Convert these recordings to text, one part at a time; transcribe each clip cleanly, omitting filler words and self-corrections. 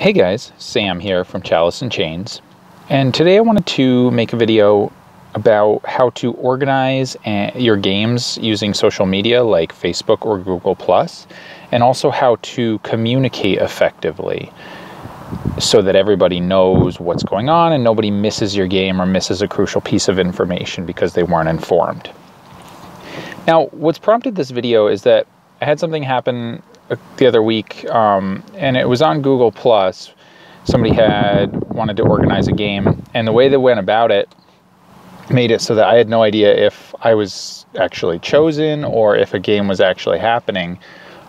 Hey guys, Sam here from Chalice and Chains, and today I wanted to make a video about how to organize your games using social media like Facebook or Google+, and also how to communicate effectively so that everybody knows what's going on and nobody misses your game or misses a crucial piece of information because they weren't informed. Now, what's prompted this video is that I had something happen the other week, and it was on Google+. Somebody had wanted to organize a game, and the way they went about it made it so that I had no idea if I was actually chosen or if a game was actually happening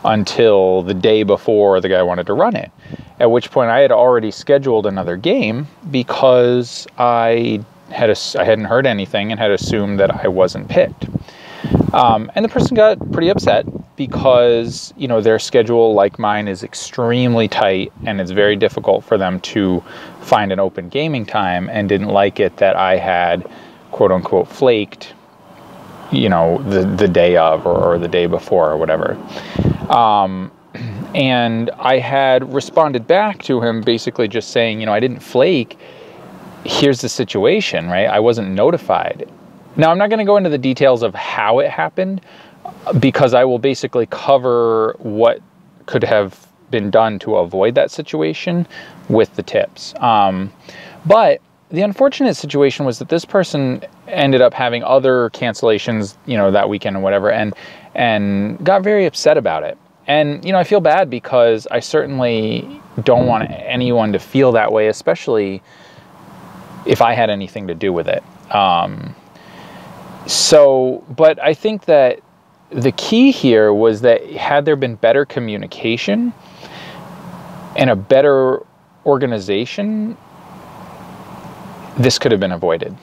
until the day before the guy wanted to run it. At which point I had already scheduled another game because I hadn't heard anything and had assumed that I wasn't picked. And the person got pretty upset because, you know, their schedule, like mine, is extremely tight and it's very difficult for them to find an open gaming time, and didn't like it that I had, quote unquote, flaked, you know, the day of or the day before or whatever. And I had responded back to him basically just saying, you know, I didn't flake. Here's the situation, right? I wasn't notified. Now, I'm not going to go into the details of how it happened, because I will basically cover what could have been done to avoid that situation with the tips. But the unfortunate situation was that this person ended up having other cancellations, you know, that weekend and whatever, and got very upset about it. And, you know, I feel bad because I certainly don't want anyone to feel that way, especially if I had anything to do with it. But I think that the key here was that had there been better communication and a better organization, this could have been avoided.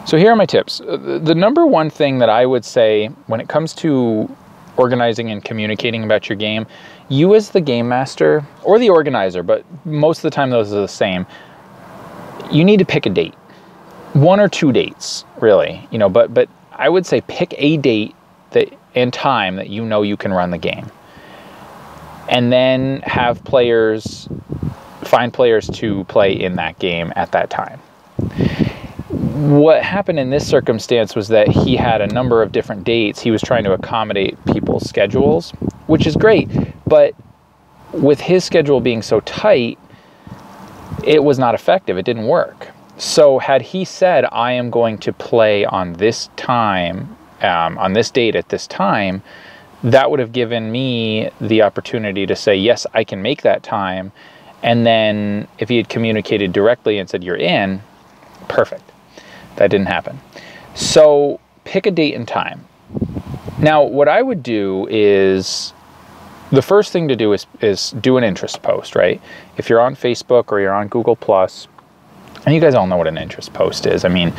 So here are my tips. The number one thing that I would say when it comes to organizing and communicating about your game, you as the game master or the organizer, but most of the time those are the same, you need to pick a date. One or two dates, really, you know, but I would say pick a date and time that you know you can run the game. And then have find players to play in that game at that time. What happened in this circumstance was that he had a number of different dates. He was trying to accommodate people's schedules, which is great, but with his schedule being so tight, it was not effective. It didn't work. So had he said, I am going to play on this time, on this date at this time, that would have given me the opportunity to say, yes, I can make that time. And then if he had communicated directly and said, you're in, perfect. That didn't happen. So pick a date and time. Now, what I would do is, the first thing to do is do an interest post, right? If you're on Facebook or you're on Google+, and you guys all know what an interest post is. I mean,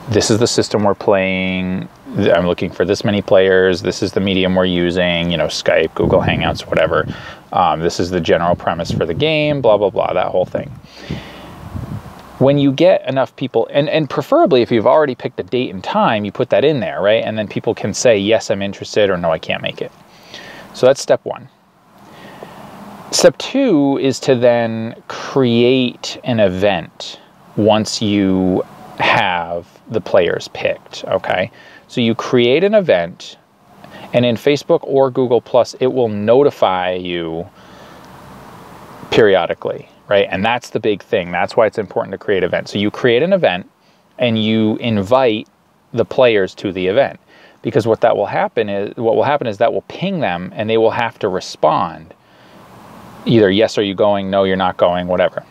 this is the system we're playing. I'm looking for this many players. This is the medium we're using, you know, Skype, Google Hangouts, whatever. This is the general premise for the game, blah, blah, blah, that whole thing. When you get enough people, and preferably if you've already picked a date and time, you put that in there, right? And then people can say, yes, I'm interested, or no, I can't make it. So that's step one. Step two is to then create an event once you have the players picked, okay? So you create an event, and in Facebook or Google+, it will notify you periodically, right? And that's the big thing. That's why it's important to create events. So you create an event, and you invite the players to the event, because what will happen is that will ping them, and they will have to respond. Either yes, are you going? No, you're not going, whatever.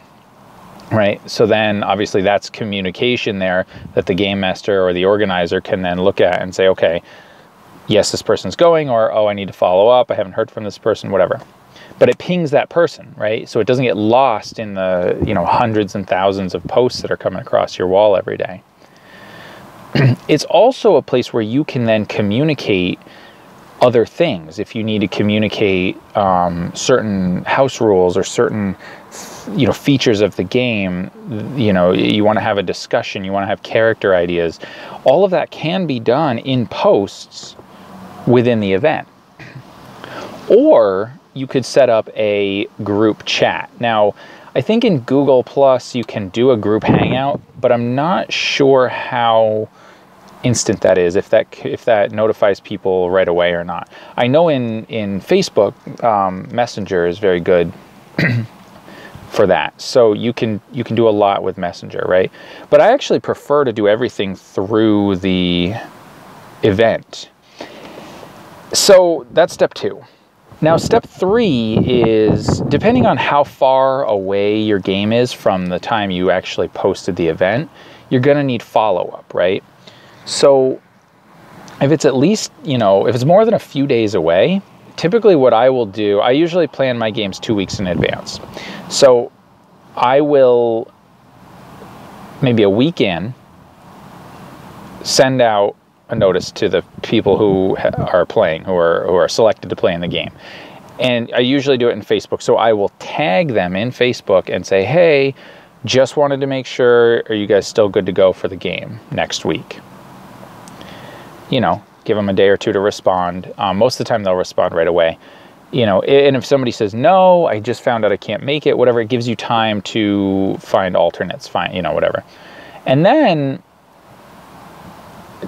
Right? So then obviously that's communication there that the game master or the organizer can then look at and say, okay, yes, this person's going, or, oh, I need to follow up. I haven't heard from this person, whatever. But it pings that person, right? So it doesn't get lost in the, you know, hundreds and thousands of posts that are coming across your wall every day. It's also a place where you can then communicate other things. If you need to communicate certain house rules or certain, you know, features of the game, you know, you want to have a discussion, you want to have character ideas, all of that can be done in posts within the event. Or you could set up a group chat. Now, I think in Google Plus you can do a group hangout, but I'm not sure how instant that is, if that notifies people right away or not. I know in Facebook, Messenger is very good for that. So you can do a lot with Messenger, right? But I actually prefer to do everything through the event. So that's step 2. Now, step 3 is, depending on how far away your game is from the time you actually posted the event, you're going to need follow-up, right? So if it's at least, if it's more than a few days away, typically what I will do, I usually plan my games 2 weeks in advance. So I will, maybe a week in, send out a notice to the people who are playing, who are selected to play in the game. And I usually do it in Facebook. So I will tag them in Facebook and say, hey, just wanted to make sure, are you guys still good to go for the game next week? Give them a day or two to respond. Most of the time they'll respond right away. And if somebody says, no, I just found out I can't make it, whatever, it gives you time to find alternates, whatever. And then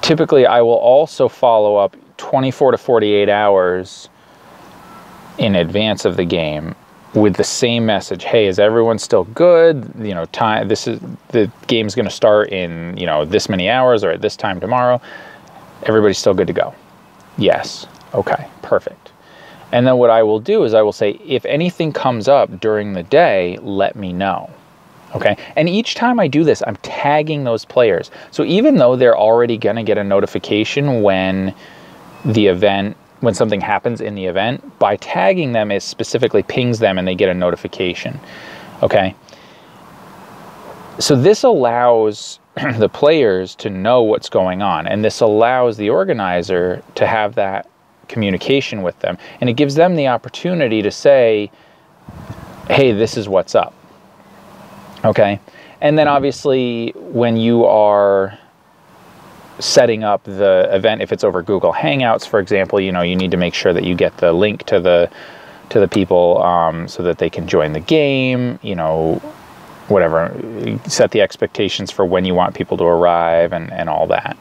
typically I will also follow up 24 to 48 hours in advance of the game with the same message. Hey, is everyone still good? The game's going to start in, this many hours or at this time tomorrow. Everybody's still good to go. Yes. Okay, perfect. And then what I will do is I will say, if anything comes up during the day, let me know. Okay. And each time I do this, I'm tagging those players. So even though they're already going to get a notification when something happens in the event, by tagging them, it specifically pings them and they get a notification. Okay. So this allows the players to know what's going on, and this allows the organizer to have that communication with them, and it gives them the opportunity to say, hey, this is what's up. Okay. And then obviously when you are setting up the event, if it's over Google Hangouts, for example, you need to make sure that you get the link to the people so that they can join the game, whatever, set the expectations for when you want people to arrive and all that.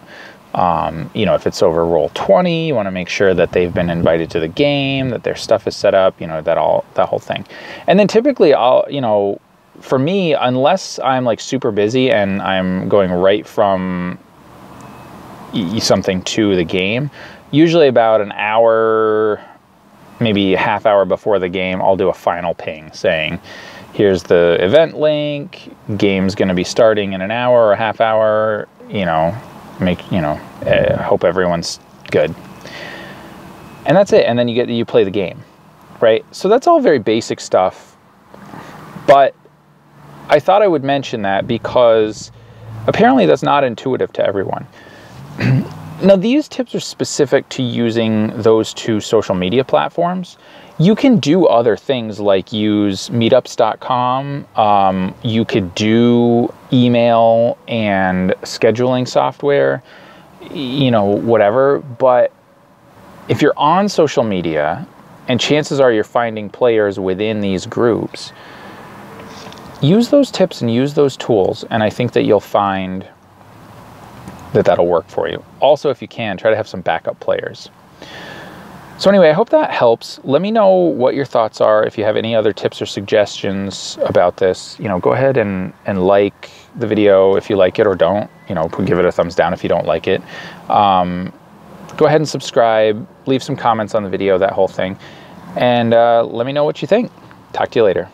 If it's over Roll20, you want to make sure that they've been invited to the game, that their stuff is set up, that whole thing. And then typically for me, unless I'm like super busy and I'm going right from something to the game, usually about an hour, maybe a half hour before the game, I'll do a final ping saying, here's the event link, game's going to be starting in an hour or a half hour, hope everyone's good. And that's it. And then you play the game, right? So that's all very basic stuff, but I thought I would mention that because apparently that's not intuitive to everyone. Now, these tips are specific to using those 2 social media platforms. You can do other things like use meetups.com. You could do email and scheduling software, whatever. But if you're on social media, and chances are you're finding players within these groups, use those tips and use those tools, and I think that you'll find that that'll work for you. Also, if you can, try to have some backup players. So anyway, I hope that helps. Let me know what your thoughts are. If you have any other tips or suggestions about this, go ahead and like the video if you like it, or don't. Give it a thumbs down if you don't like it. Go ahead and subscribe. Leave some comments on the video, that whole thing. And let me know what you think. Talk to you later.